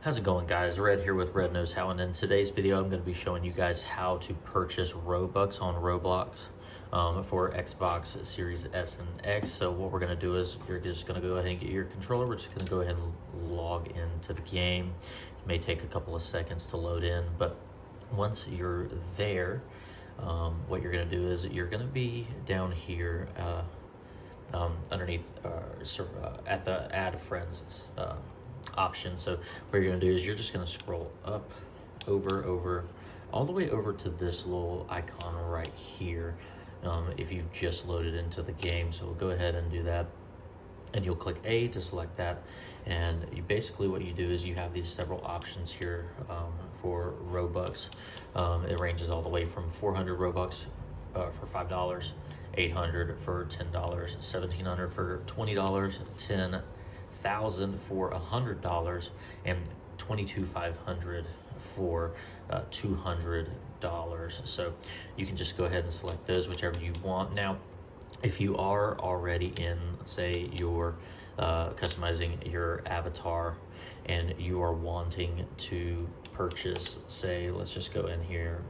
How's it going, guys? Red here with Red Knows How, and in today's video I'm going to be showing you guys how to purchase Robux on Roblox for Xbox Series S and X. So what we're going to do is you're just going to go ahead and get your controller. We're just going to go ahead and log into the game. It may take a couple of seconds to load in, but once you're there, what you're going to do is you're going to be down here underneath at the add friends option. So what you're going to do is you're just going to scroll up over all the way over to this little icon right here if you've just loaded into the game. So we'll go ahead and do that, and you'll click A to select that. And basically what you do is you have these several options here for Robux. It ranges all the way from 400 Robux for $5, 800 for $10, 1700 for $20, 10,000 for $100, and 22,500 for $200. So you can just go ahead and select those, whichever you want. Now, if you are already in, let's say you're customizing your avatar and you are wanting to purchase, say, let's just go in here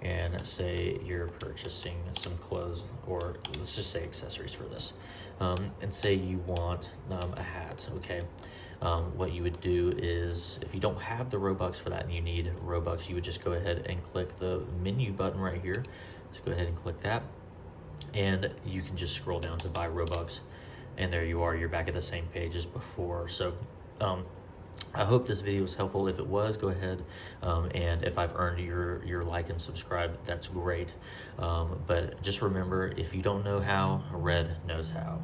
and say you're purchasing some clothes, or let's just say accessories for this, and say you want a hat, okay? What you would do is, if you don't have the Robux for that and you need Robux, you would just go ahead and click the menu button right here. Just go ahead and click that, and you can just scroll down to buy Robux, and there you are, you're back at the same page as before. So I hope this video was helpful. If it was, go ahead and if I've earned your like and subscribe, that's great. But just remember, if you don't know how, Red knows how.